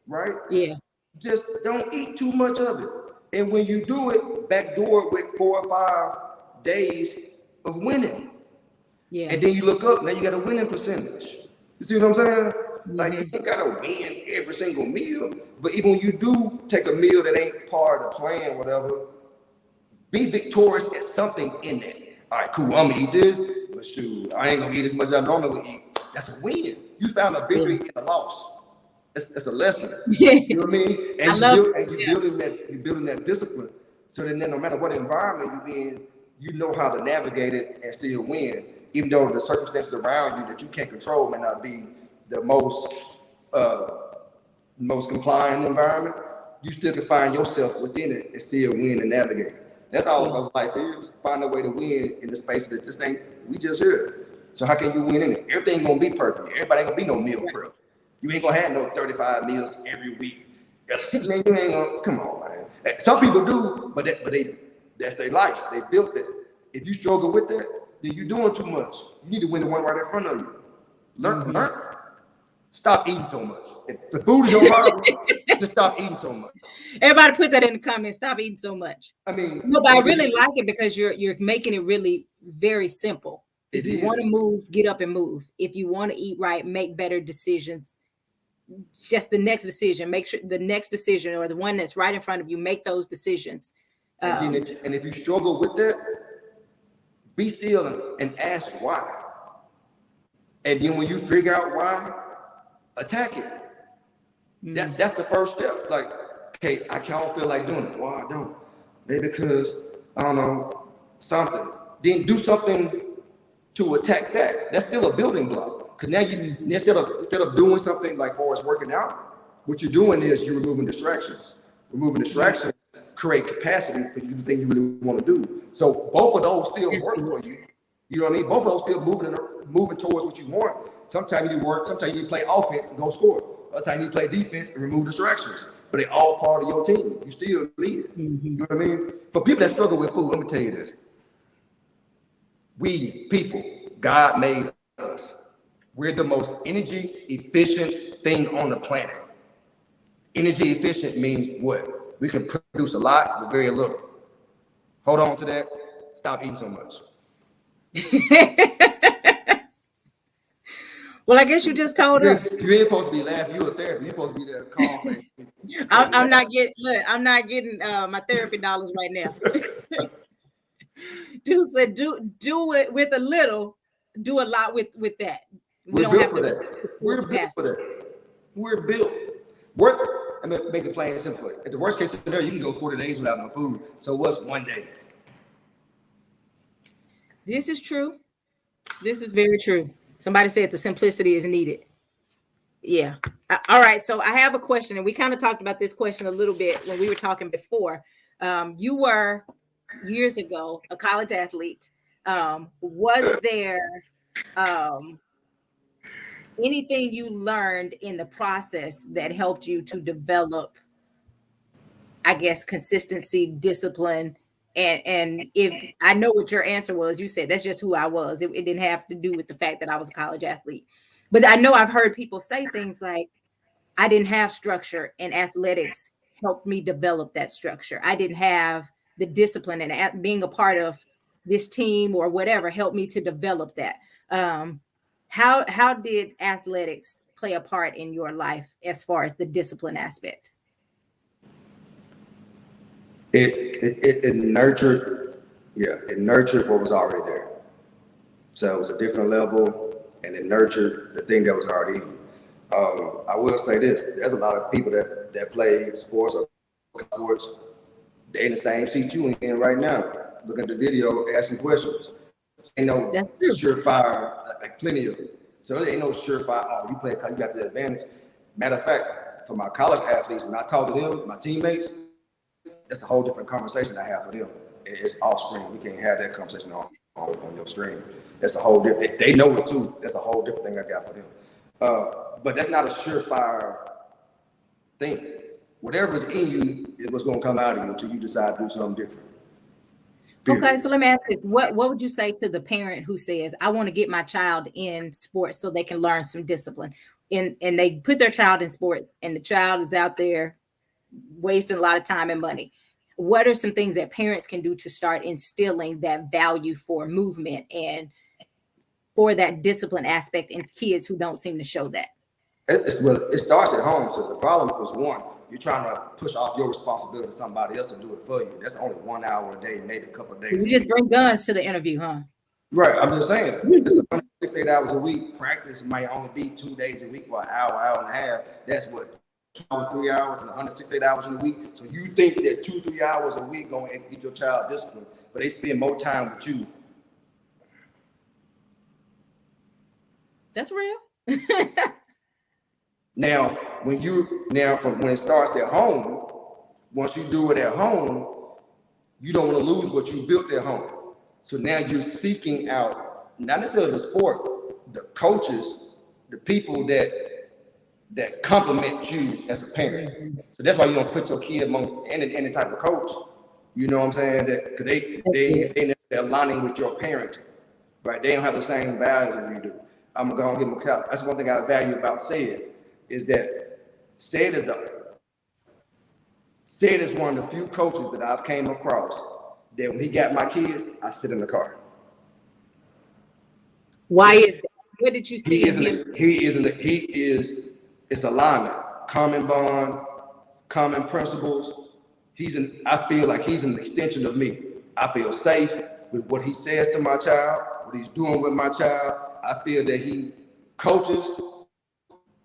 right? Yeah. Just don't eat too much of it. And when you do it, backdoor it with 4 or 5 days of winning. Yeah. And then you look up, now you got a winning percentage. You see what I'm saying? Like, you Mm-hmm. ain't gotta win every single meal, but even when you do take a meal that ain't part of the plan, whatever, be victorious at something in that. All right, cool, I'm gonna eat this, but shoot, I ain't gonna eat as much as I normally eat. That's a win. You found a victory Yeah. in a loss. It's a lesson. Yeah. You know what I mean? I And love you building that discipline. So then no matter what environment you're in, you know how to navigate it and still win, even though the circumstances around you that you can't control may not be the uh, most compliant environment. You still can find yourself within it and still win and navigate. That's all of life is. Find a way to win in the space that just ain't, we just here. So how can you win in it? Everything gonna be perfect. Everybody ain't gonna be no meal prep. You ain't gonna have no 35 meals every week. Man, you ain't gonna, come on, man. Some people do, but that's their life. They built that. If you struggle with that, then you're doing too much. You need to win the one right in front of you. Learn. Stop eating so much. If the food is your problem, just stop eating so much. Everybody put that in the comments. Stop eating so much. I mean, no, but I really like it because you're making it really very simple. If you want to move, get up and move. If you want to eat right, make better decisions. Just the next decision, make sure the next decision or the one that's right in front of you, make those decisions. And if you struggle with that, be still and ask why. And then when you figure out why, attack it. That's the first step. Like, okay, I don't feel like doing it. Why I don't? Maybe because I don't know something. Then do something to attack that. That's still a building block. Because now you instead of doing something like for us working out, what you're doing is you're removing distractions. Removing distractions create capacity for you to do the thing you really want to do. So both of those still work for you. You know what I mean? Both of those still moving towards what you want. Sometimes you need to work, sometimes you need to play offense and go score. Other times you need to play defense and remove distractions. But they're all part of your team. You still need it. You know what I mean? For people that struggle with food, let me tell you this. We people, God made us. We're the most energy efficient thing on the planet. Energy efficient means what? We can produce a lot with very little. Hold on to that. Stop eating so much. Well, I guess you just told us. You ain't supposed to be laughing. You're a therapist. You're supposed to be there calm. I'm not getting my therapy dollars right now. Dude said, do it with a little, do a lot with that. We're built for that. We're built for that. We're built. I mean, make it plain and simple. At the worst case scenario, you can go 40 days without no food. So what's one day? This is true. This is very true. Somebody said the simplicity is needed. Yeah. All right. So I have a question, and we kind of talked about this question a little bit when we were talking before. You were years ago a college athlete. Was there anything you learned in the process that helped you to develop, I guess, consistency, discipline? And if I know what your answer was, you said that's just who I was. It didn't have to do with the fact that I was a college athlete. But I know I've heard people say things like, I didn't have structure, and athletics helped me develop that structure. I didn't have the discipline, and being a part of this team or whatever helped me to develop that. How did athletics play a part in your life as far as the discipline aspect? It nurtured, it nurtured what was already there. So it was a different level, and it nurtured the thing that was already in you. I will say this: there's a lot of people that play sports or sports. They're in the same seat you in right now, looking at the video, asking questions. Ain't no surefire, like plenty of it. So there ain't no surefire. Oh, you play because you got the advantage. Matter of fact, for my college athletes, when I talk to them, my teammates, that's a whole different conversation I have with them. It's off screen. We can't have that conversation on your screen. That's a whole different. They know it too. That's a whole different thing I got for them. But that's not a surefire thing. Whatever's in you is what's going to come out of you until you decide to do something different. Period. Okay, so let me ask this. What would you say to the parent who says, I want to get my child in sports so they can learn some discipline? And they put their child in sports, and the child is out there wasting a lot of time and money. What are some things that parents can do to start instilling that value for movement and for that discipline aspect in kids who don't seem to show that? It starts at home. So the problem was, one, you're trying to push off your responsibility to somebody else to do it for you. That's only 1 hour a day, maybe a couple of days. You just bring guns to the interview, huh? Right. I'm just saying, it's 168 hours a week. Practice might only be 2 days a week for an hour, hour and a half. That's what, 2 hours, 3 hours, and 168 hours in a week. So you think that 2-3 hours a week going to get your child disciplined, but they spend more time with you. That's real. Now, when it starts at home, once you do it at home, you don't want to lose what you built at home. So now you're seeking out, not necessarily the sport, the coaches, the people that compliment you as a parent. So that's why you don't put your kid among any type of coach. You know what I'm saying? Because they're aligning with your parenting, right? They don't have the same values as you do. I'm gonna give them a count. That's one thing I value about Sid, is that Sid is one of the few coaches that I've came across that when he got my kids, I sit in the car. Why is that? What did you see? It's alignment, common bond, common principles. I feel like he's an extension of me. I feel safe with what he says to my child, what he's doing with my child. I feel that he coaches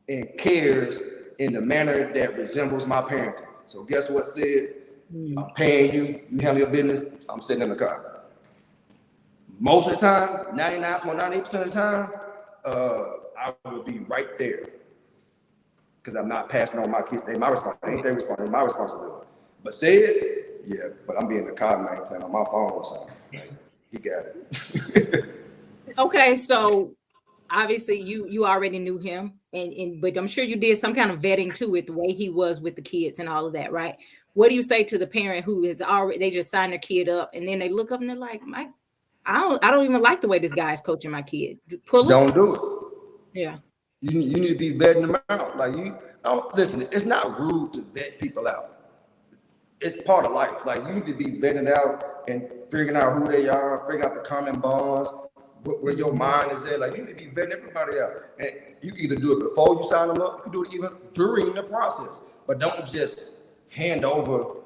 and cares in the manner that resembles my parenting. So guess what, Sid? I'm paying you, you handle your business, I'm sitting in the car. Most of the time, 99.98% of the time, I will be right there. Because I'm not passing on my kids. They my responsibility, ain't their responsibility, my responsibility. But Sid, yeah, but I'm being the car man playing on my phone or something. He got it. Okay, so obviously you already knew him, but I'm sure you did some kind of vetting too with the way he was with the kids and all of that, right? What do you say to the parent who is already, they just signed their kid up and then they look up and they're like, I don't even like the way this guy is coaching my kid. Don't do it. Yeah. You need to be vetting them out. Like listen, it's not rude to vet people out. It's part of life. Like you need to be vetting out and figuring out who they are, figuring out the common bonds, where your mind is at. Like you need to be vetting everybody out. And you can either do it before you sign them up, you can do it even during the process. But don't just hand over,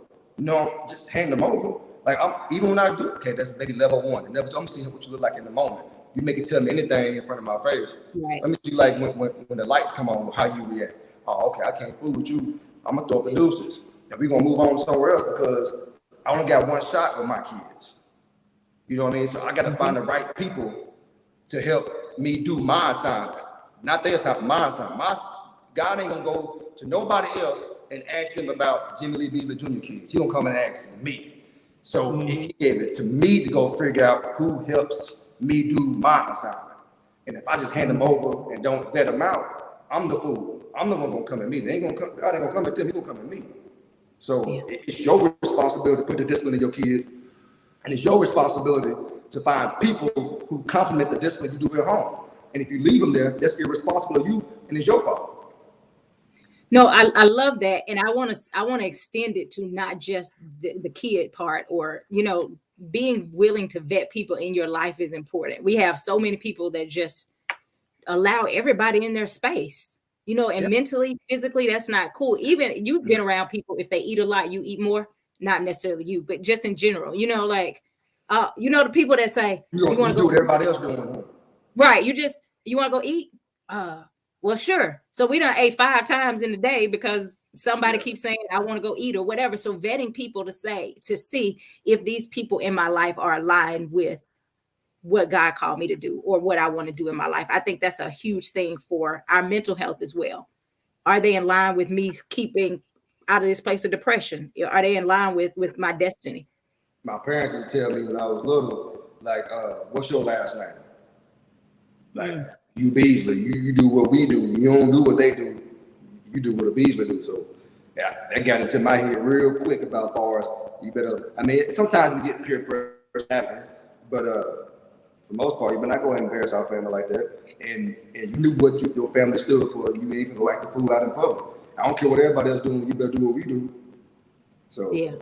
just hand them over. Like even when I do, okay, that's maybe level one. And I'm seeing what you look like in the moment. You make it tell me anything in front of my face. Right. Let me see, like when the lights come on, how you react. Oh, okay, I can't fool with you. I'm gonna throw up the deuces. And we're gonna move on somewhere else because I only got one shot with my kids. You know what I mean? So I gotta find the right people to help me do my assignment. Not their assignment, my assignment. God ain't gonna go to nobody else and ask them about Jimmy Lee Beaslley Jr. kids. He gonna come and ask me. So he gave it to me to go figure out who helps me do my assignment. And if I just hand them over and don't vet them out, I'm the fool. I'm the one gonna come at me. God ain't gonna come at them, he gonna come at me. So it's your responsibility to put the discipline in your kids. And it's your responsibility to find people who complement the discipline you do at home. And if you leave them there, that's irresponsible of you and it's your fault. No, I love that. And I want to extend it to not just the kid part or, being willing to vet people in your life is important. We have so many people that just allow everybody in their space, and mentally, physically, that's not cool. Even you've been around people, if they eat a lot, you eat more, not necessarily you, but just in general, the people that say, you want to do what everybody else doing. Right. You want to go eat? Well, sure. So we done ate 5 times in the day because somebody keeps saying, I want to go eat or whatever. So vetting people to see if these people in my life are aligned with what God called me to do or what I want to do in my life. I think that's a huge thing for our mental health as well. Are they in line with me keeping out of this place of depression? Are they in line with my destiny? My parents used to tell me when I was little, like, what's your last name? Like, you Beaslley, you do what we do. You don't do what they do. You do what a Beaslley do. So, yeah, that got into my head real quick about bars. You better, sometimes we get peer pressure happen, but for the most part, you better not go and embarrass our family like that. And you knew what your family stood for. You may even go act the fool out in public. I don't care what everybody else doing. You better do what we do. So, yeah.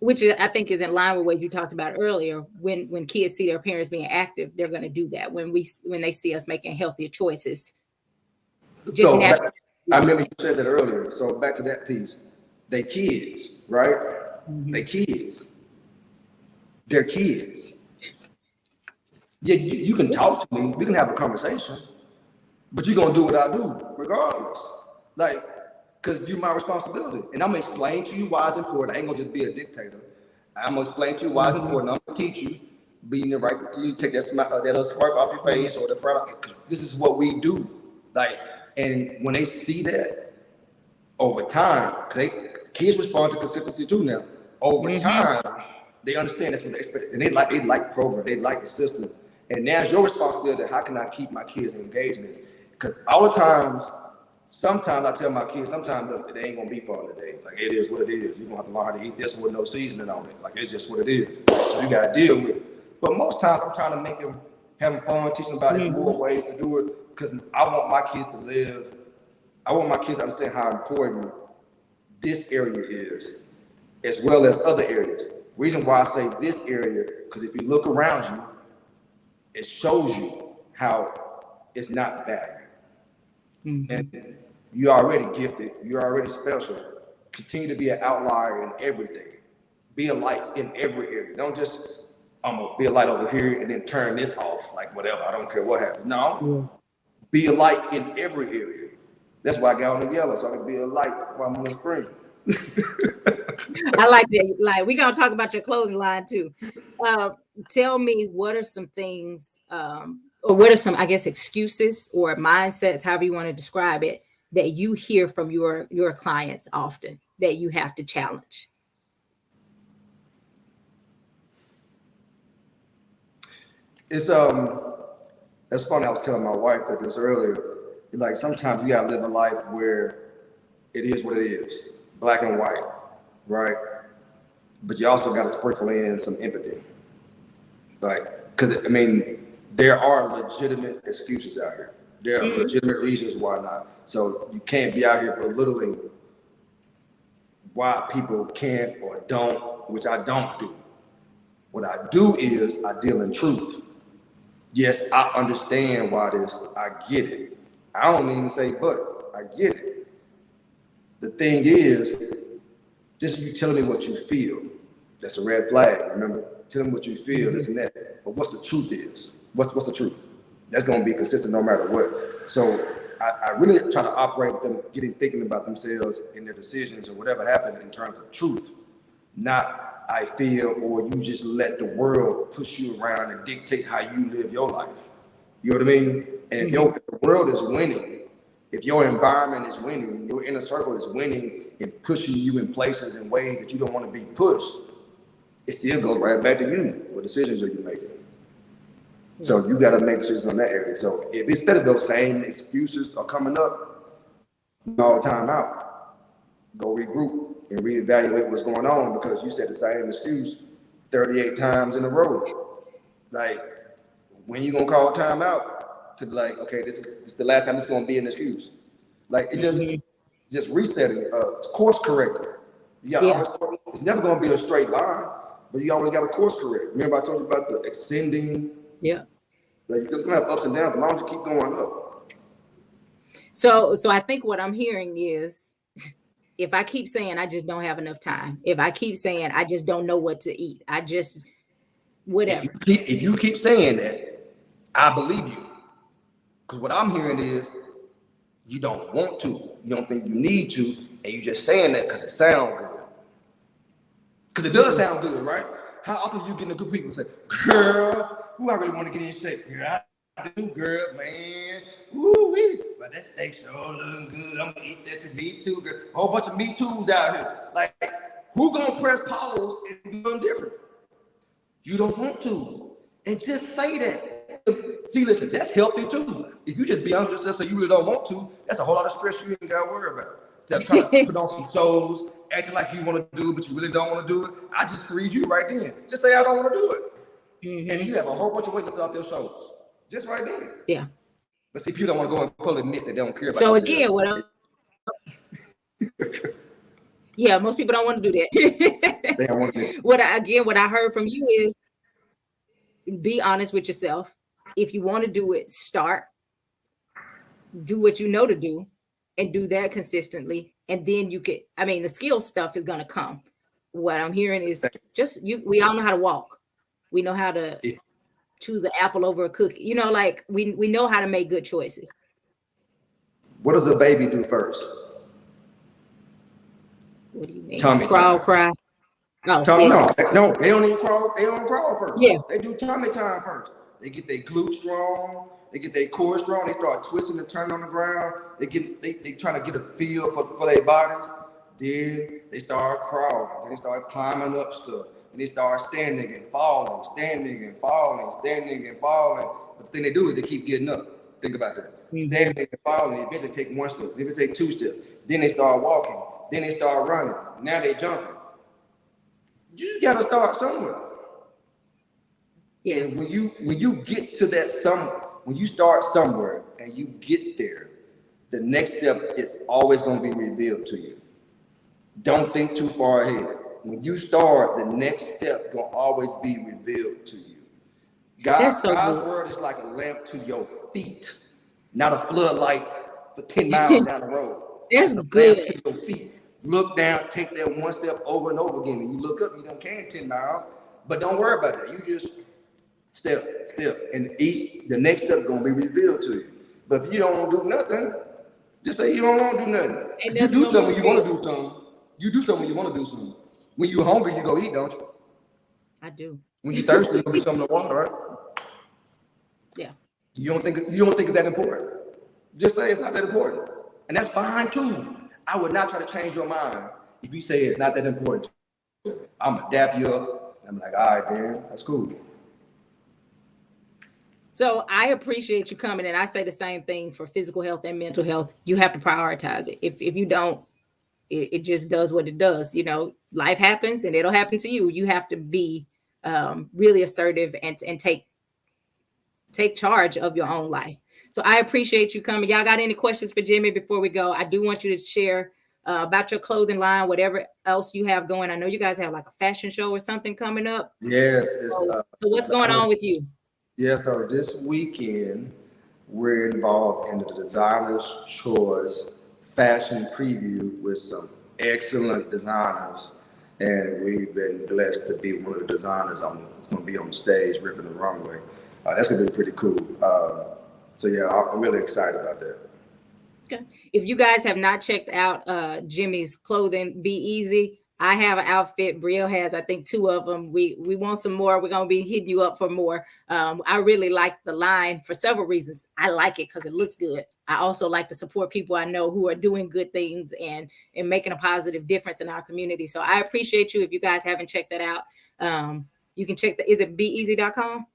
which I think is in line with what you talked about earlier. When kids see their parents being active, they're going to do that. When they see us making healthier choices, just So naturally. I remember you said that earlier. So back to that piece, they kids, right? Mm-hmm. They kids. They're kids. Yeah, you can talk to me. We can have a conversation, but you're gonna do what I do regardless. Like, cause you're my responsibility, and I'm gonna explain to you why it's important. I ain't gonna just be a dictator. I'm gonna explain to you why it's important. I'm gonna teach you, being the right. You take that that little smirk off your face or the front. This is what we do. Like, and when they see that over time, kids respond to consistency too now. Over time, they understand that's what they expect, and they like program, they like the system. And now it's your responsibility. How can I keep my kids engaged in it? Because all the times, sometimes I tell my kids, sometimes look, it ain't gonna be fun today. Like it is what it is. You're gonna have to learn how to eat this with no seasoning on it. Like it's just what it is. So you gotta deal with it. But most times I'm trying to make them having fun, teaching them about there's more ways to do it. Because I want my kids to live. I want my kids to understand how important this area is, as well as other areas. Reason why I say this area, because if you look around you, it shows you how it's not valued. And you're already gifted, you're already special. Continue to be an outlier in everything. Be a light in every area. Don't just, I'm gonna be a light over here and then turn this off, like whatever, I don't care what happens. No, be a light in every area. That's why I got on the yellow, so I can be a light while I'm on the screen. I like that. Like, we're gonna talk about your clothing line too. Tell me, what are some things, or what are some, I guess, excuses or mindsets, however you want to describe it, that you hear from your clients often that you have to challenge? It's funny. I was telling my wife that this earlier. Like sometimes you gotta live a life where it is what it is, black and white, right? But you also gotta sprinkle in some empathy, like, cause I mean, there are legitimate excuses out here. There are legitimate reasons why not. So you can't be out here belittling why people can't or don't, which I don't do. What I do is I deal in truth. Yes, I understand why this, I get it. I don't even say but, I get it. The thing is, just you telling me what you feel, that's a red flag, remember? Tell me what you feel, this and that. But what's the truth is? What's the truth? That's gonna be consistent no matter what. So I really try to operate with them, thinking about themselves and their decisions or whatever happened in terms of truth. Not I feel, or you just let the world push you around and dictate how you live your life. You know what I mean? And if the world is winning, if your environment is winning, your inner circle is winning and pushing you in places and ways that you don't want to be pushed, it still goes right back to you. What decisions are you making? So you got to make decisions on that area. So if instead of those same excuses are coming up, all time out, go regroup and reevaluate what's going on, because you said the same excuse 38 times in a row. Like, when you gonna call time out to be like, okay, this is the last time it's gonna be an excuse. Like, it's just resetting, course correcting. It's never gonna be a straight line, but you always got to course correct. Remember I told you about the ascending? Yeah. Like, you're gonna have ups and downs as long as you keep going up. So I think what I'm hearing is, if I keep saying I just don't have enough time, if I keep saying I just don't know what to eat, I just whatever. If you keep saying that, I believe you. Because what I'm hearing is you don't want to, you don't think you need to, and you just saying that because it sounds good. Because it does sound good, right? How often do you get a group of people say, girl, who I really want to get in shape? Girl, I do, girl, man. Woo-wee. But that steak sure looking good. I'm gonna eat that to me too, girl. A whole bunch of Me Too's out here. Like, who gonna press pause and do something different? You don't want to. And just say that. See, listen, that's healthy too. If you just be honest with yourself, so you really don't want to, that's a whole lot of stress you ain't gotta worry about. Instead of trying to put on some shows, acting like you want to do it, but you really don't want to do it. I just freed you right then. Just say I don't want to do it. And you have a whole bunch of weight lifted off your shoulders. Just right there. Yeah. But see, people don't want to go and pull admit that they don't care about So themselves. again, what Yeah, most people don't want to do that. They don't want to. What I heard from you is be honest with yourself. If you want to do it, do what you know to do and do that consistently. And then the skill stuff is going to come. What I'm hearing is we all know how to walk. We know how to choose an apple over a cookie. Like we know how to make good choices. What does a baby do first? What do you mean? Tummy Crawl, time. cry. Oh, No, they don't even crawl. They don't crawl first. Yeah. They do tummy time first. They get their glutes strong. They get their core strong. They start twisting and turning on the ground. They trying to get a feel for their bodies. Then they start crawling. Then they start climbing up stuff. And they start standing and falling, standing and falling, standing and falling. But the thing they do is they keep getting up. Think about that. Mm-hmm. Standing and falling. They eventually take one step. They eventually take two steps. Then they start walking. Then they start running. Now they jumping. You gotta start somewhere. Yeah. And when you get to that somewhere, when you start somewhere and you get there, the next step is always going to be revealed to you. Don't think too far ahead. When you start, the next step going to always be revealed to you. God's word is like a lamp to your feet, not a floodlight for 10 miles down the road. That's good. Lamp to your feet. Look down, take that one step over and over again. And you look up, you don't carry 10 miles, but don't worry about that. You just step. And the next step is going to be revealed to you. But if you don't do nothing, just say you don't want to do nothing. You do something when you want to do something. You do something when you want to do something. When you're hungry, you go eat, don't you? I do. When you're thirsty, you go get something to water, right? Yeah. You don't think it's that important. Just say it's not that important. And that's fine too. I would not try to change your mind if you say it's not that important. I'm going to dap you up. I'm like, all right, Dan, that's cool. So I appreciate you coming, and I say the same thing for physical health and mental health. You have to prioritize it. If you don't, it just does what it does. Life happens, and it'll happen to you. You have to be really assertive and take charge of your own life. So I appreciate you coming. Y'all got any questions for Jimmy before we go? I do want you to share about your clothing line, whatever else you have going. I know you guys have like a fashion show or something coming up. Yes. So what's going on with you? Yeah, so this weekend, we're involved in the Designer's Choice Fashion Preview with some excellent designers. And we've been blessed to be one of the designers it's going to be on the stage, ripping the runway. That's going to be pretty cool. So yeah, I'm really excited about that. Okay. If you guys have not checked out Jimmy's clothing, Be Easy. I have an outfit. Brielle has, I think, 2 of them. We want some more. We're going to be hitting you up for more. I really like the line for several reasons. I like it because it looks good. I also like to support people I know who are doing good things and making a positive difference in our community. So I appreciate you. If you guys haven't checked that out, you can check is it beeasy.com?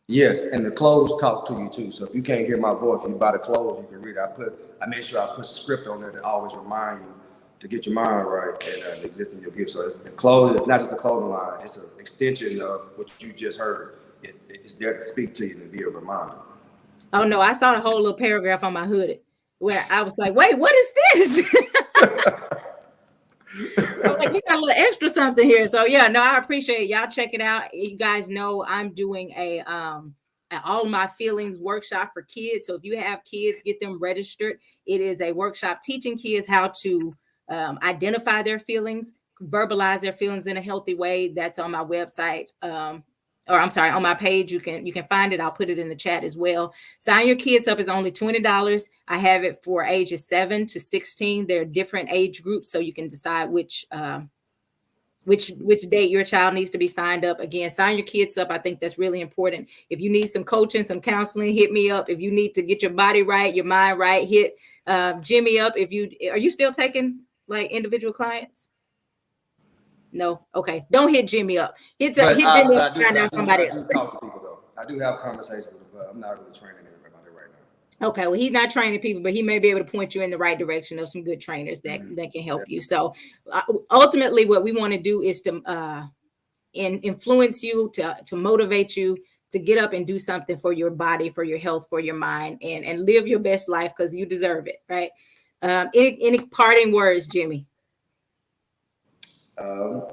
Yes, and the clothes talk to you too. So if you can't hear my voice, you buy the clothes, you can read it. I make sure I put a script on there to always remind you to get your mind right and exist in your gift. So the clothes, it's not just a clothing line, it's an extension of what you just heard. It's there to speak to you and be a reminder. Oh no, I saw the whole little paragraph on my hood where I was like, wait, what is this? I'm like, we got a little extra something here. So yeah, no, I appreciate it. Y'all check it out. You guys know I'm doing an All My Feelings workshop for kids. So if you have kids, get them registered. It is a workshop teaching kids how to identify their feelings, verbalize their feelings in a healthy way. That's on my website. On my page. You can find it. I'll put it in the chat as well. Sign your kids up. Is only $20. I have it for ages 7 to 16. There are different age groups, so you can decide which date your child needs to be signed up. Again, sign your kids up. I think that's really important. If you need some coaching, some counseling, hit me up. If you need to get your body right, your mind right, hit Jimmy up. Are you still taking like individual clients? No. Okay. Don't hit Jimmy up. Hit Jimmy up and find out somebody else. Talk to people though. I do have conversations with them, but I'm not really training everybody right now. Okay. Well, he's not training people, but he may be able to point you in the right direction of some good trainers that can help you. So ultimately what we want to do is to influence you, to motivate you to get up and do something for your body, for your health, for your mind, and live your best life because you deserve it. Right. Any parting words, Jimmy?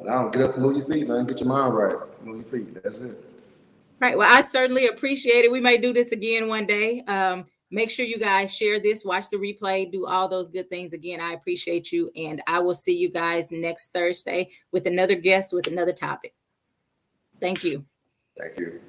Now get up and move your feet, man. Get your mind right. Move your feet. That's it. Right. Well, I certainly appreciate it. We may do this again one day. Make sure you guys share this, watch the replay, do all those good things. Again, I appreciate you. And I will see you guys next Thursday with another guest with another topic. Thank you. Thank you.